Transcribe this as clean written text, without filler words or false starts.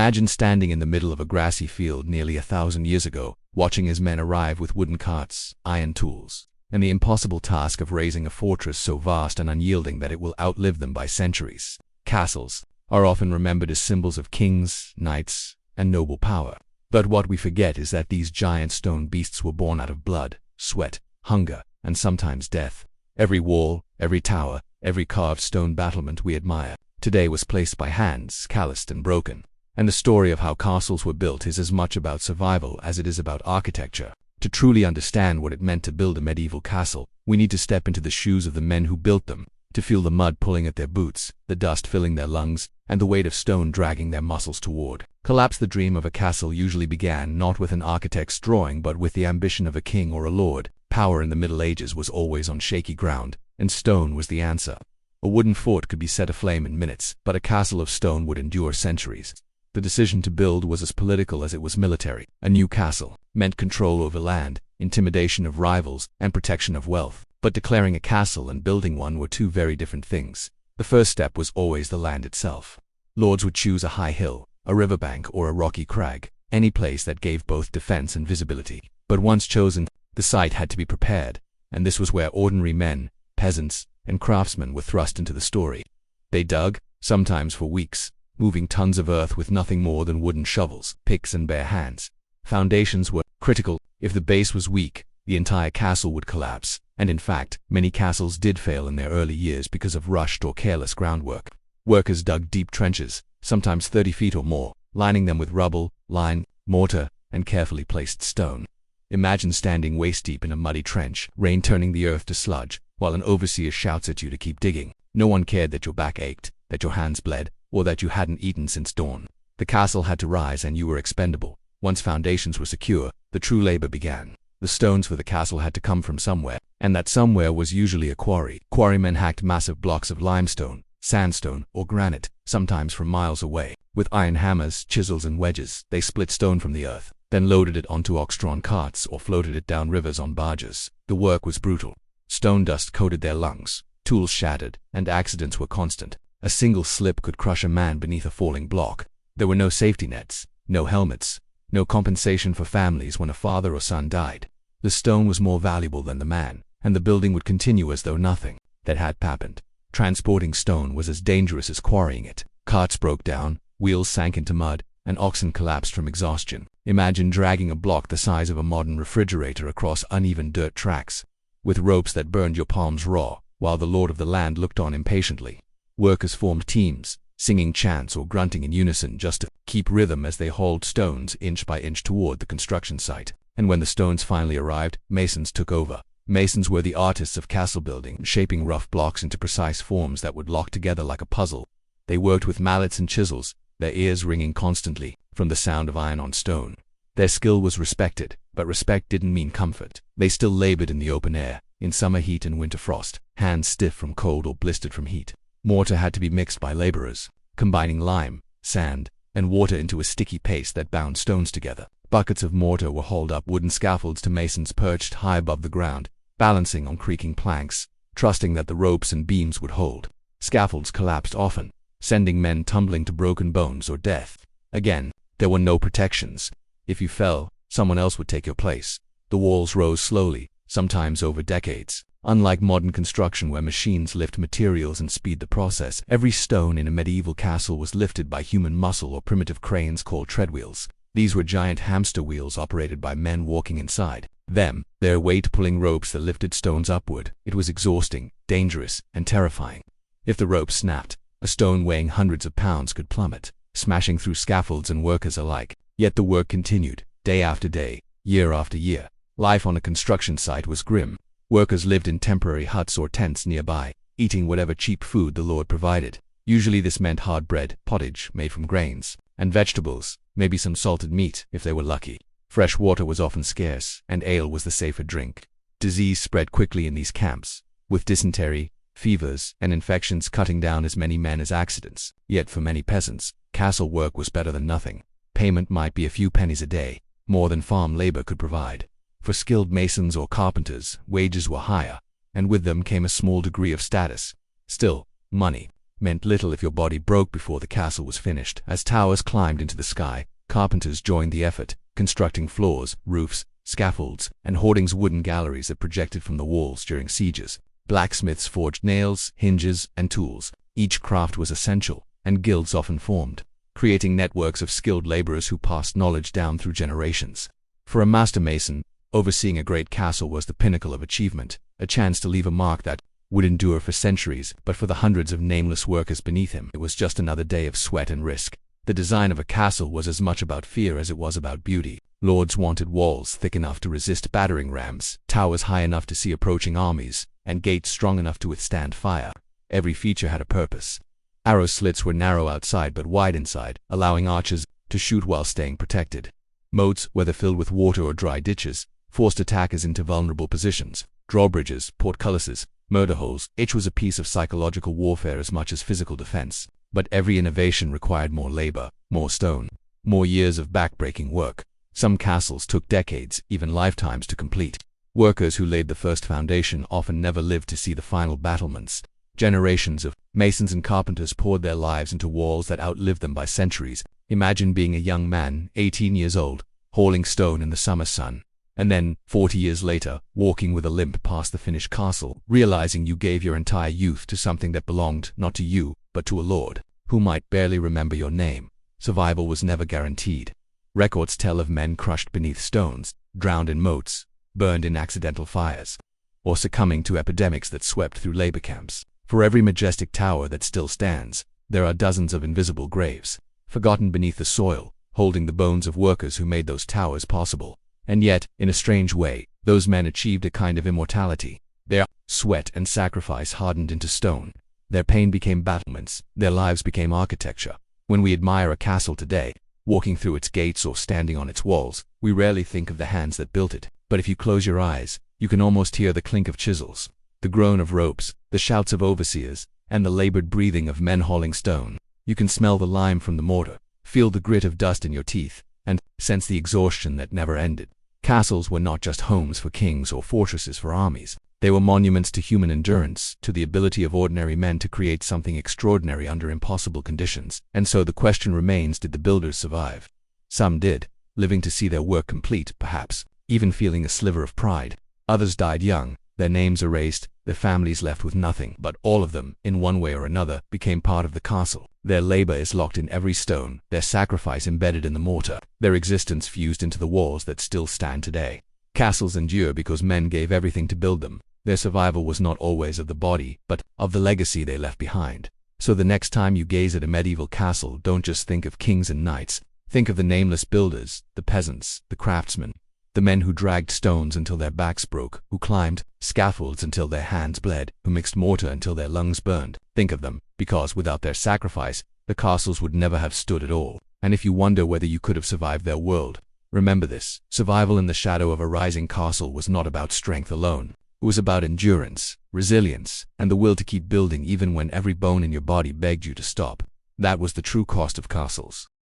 Imagine standing in the middle of a grassy field nearly 1,000 years ago, watching as men arrive with wooden carts, iron tools, and the impossible task of raising a fortress so vast and unyielding that it will outlive them by centuries. Castles are often remembered as symbols of kings, knights, and noble power. But what we forget is that these giant stone beasts were born out of blood, sweat, hunger, and sometimes death. Every wall, every tower, every carved stone battlement we admire today was placed by hands, calloused and broken. And the story of how castles were built is as much about survival as it is about architecture. To truly understand what it meant to build a medieval castle, we need to step into the shoes of the men who built them, to feel the mud pulling at their boots, the dust filling their lungs, and the weight of stone dragging their muscles toward collapse. The dream of a castle usually began not with an architect's drawing but with the ambition of a king or a lord. Power in the Middle Ages was always on shaky ground, and stone was the answer. A wooden fort could be set aflame in minutes, but a castle of stone would endure centuries. The decision to build was as political as it was military. A new castle meant control over land, intimidation of rivals, and protection of wealth. But declaring a castle and building one were two very different things. The first step was always the land itself. Lords would choose a high hill, a riverbank, or a rocky crag, any place that gave both defense and visibility. But once chosen, the site had to be prepared, and this was where ordinary men, peasants, and craftsmen were thrust into the story. They dug, sometimes for weeks, moving tons of earth with nothing more than wooden shovels, picks, and bare hands. Foundations were critical. If the base was weak, the entire castle would collapse, and in fact, many castles did fail in their early years because of rushed or careless groundwork. Workers dug deep trenches, sometimes 30 feet or more, lining them with rubble, lime, mortar, and carefully placed stone. Imagine standing waist-deep in a muddy trench, rain turning the earth to sludge, while an overseer shouts at you to keep digging. No one cared that your back ached, that your hands bled, or that you hadn't eaten since dawn. The castle had to rise and you were expendable. Once foundations were secure, the true labor began. The stones for the castle had to come from somewhere, and that somewhere was usually a quarry. Quarrymen hacked massive blocks of limestone, sandstone, or granite, sometimes from miles away. With iron hammers, chisels, and wedges, they split stone from the earth, then loaded it onto ox-drawn carts or floated it down rivers on barges. The work was brutal. Stone dust coated their lungs, tools shattered, and accidents were constant. A single slip could crush a man beneath a falling block. There were no safety nets, no helmets, no compensation for families when a father or son died. The stone was more valuable than the man, and the building would continue as though nothing that had happened. Transporting stone was as dangerous as quarrying it. Carts broke down, wheels sank into mud, and oxen collapsed from exhaustion. Imagine dragging a block the size of a modern refrigerator across uneven dirt tracks, with ropes that burned your palms raw, while the lord of the land looked on impatiently. Workers formed teams, singing chants or grunting in unison just to keep rhythm as they hauled stones inch by inch toward the construction site. And when the stones finally arrived, masons took over. Masons were the artists of castle building, shaping rough blocks into precise forms that would lock together like a puzzle. They worked with mallets and chisels, their ears ringing constantly from the sound of iron on stone. Their skill was respected, but respect didn't mean comfort. They still labored in the open air, in summer heat and winter frost, hands stiff from cold or blistered from heat. Mortar had to be mixed by laborers, combining lime, sand, and water into a sticky paste that bound stones together. Buckets of mortar were hauled up wooden scaffolds to masons perched high above the ground, balancing on creaking planks, trusting that the ropes and beams would hold. Scaffolds collapsed often, sending men tumbling to broken bones or death. Again, there were no protections. If you fell, someone else would take your place. The walls rose slowly, sometimes over decades. Unlike modern construction where machines lift materials and speed the process, every stone in a medieval castle was lifted by human muscle or primitive cranes called treadwheels. These were giant hamster wheels operated by men walking inside them, their weight pulling ropes that lifted stones upward. It was exhausting, dangerous, and terrifying. If the rope snapped, a stone weighing hundreds of pounds could plummet, smashing through scaffolds and workers alike. Yet the work continued, day after day, year after year. Life on a construction site was grim. Workers lived in temporary huts or tents nearby, eating whatever cheap food the Lord provided. Usually this meant hard bread, pottage made from grains, and vegetables, maybe some salted meat if they were lucky. Fresh water was often scarce, and ale was the safer drink. Disease spread quickly in these camps, with dysentery, fevers, and infections cutting down as many men as accidents. Yet for many peasants, castle work was better than nothing. Payment might be a few pennies a day, more than farm labor could provide. For skilled masons or carpenters, wages were higher, and with them came a small degree of status. Still, money meant little if your body broke before the castle was finished. As towers climbed into the sky, carpenters joined the effort, constructing floors, roofs, scaffolds, and hoardings wooden galleries that projected from the walls during sieges. Blacksmiths forged nails, hinges, and tools. Each craft was essential, and guilds often formed, creating networks of skilled laborers who passed knowledge down through generations. For a master mason, overseeing a great castle was the pinnacle of achievement, a chance to leave a mark that would endure for centuries, but for the hundreds of nameless workers beneath him, it was just another day of sweat and risk. The design of a castle was as much about fear as it was about beauty. Lords wanted walls thick enough to resist battering rams, towers high enough to see approaching armies, and gates strong enough to withstand fire. Every feature had a purpose. Arrow slits were narrow outside but wide inside, allowing archers to shoot while staying protected. Moats, whether filled with water or dry ditches, forced attackers into vulnerable positions. Drawbridges, portcullises, murder holes, each was a piece of psychological warfare as much as physical defense. But every innovation required more labor, more stone, more years of backbreaking work. Some castles took decades, even lifetimes, to complete. Workers who laid the first foundation often never lived to see the final battlements. Generations of masons and carpenters poured their lives into walls that outlived them by centuries. Imagine being a young man, 18 years old, hauling stone in the summer sun, and then, 40 years later, walking with a limp past the finished castle, realizing you gave your entire youth to something that belonged not to you, but to a lord, who might barely remember your name. Survival was never guaranteed. Records tell of men crushed beneath stones, drowned in moats, burned in accidental fires, or succumbing to epidemics that swept through labor camps. For every majestic tower that still stands, there are dozens of invisible graves, forgotten beneath the soil, holding the bones of workers who made those towers possible. And yet, in a strange way, those men achieved a kind of immortality. Their sweat and sacrifice hardened into stone. Their pain became battlements, their lives became architecture. When we admire a castle today, walking through its gates or standing on its walls, we rarely think of the hands that built it. But if you close your eyes, you can almost hear the clink of chisels, the groan of ropes, the shouts of overseers, and the labored breathing of men hauling stone. You can smell the lime from the mortar, feel the grit of dust in your teeth, and sense the exhaustion that never ended. Castles were not just homes for kings or fortresses for armies. They were monuments to human endurance, to the ability of ordinary men to create something extraordinary under impossible conditions. And so the question remains, did the builders survive? Some did, living to see their work complete, perhaps, even feeling a sliver of pride. Others died young, their names erased, their families left with nothing. But all of them, in one way or another, became part of the castle. Their labor is locked in every stone, their sacrifice embedded in the mortar, their existence fused into the walls that still stand today. Castles endure because men gave everything to build them. Their survival was not always of the body, but of the legacy they left behind. So the next time you gaze at a medieval castle, don't just think of kings and knights. Think of the nameless builders, the peasants, the craftsmen, the men who dragged stones until their backs broke, who climbed scaffolds until their hands bled, who mixed mortar until their lungs burned. Think of them, because without their sacrifice, the castles would never have stood at all. And if you wonder whether you could have survived their world, remember this: survival in the shadow of a rising castle was not about strength alone. It was about endurance, resilience, and the will to keep building even when every bone in your body begged you to stop. That was the true cost of castles.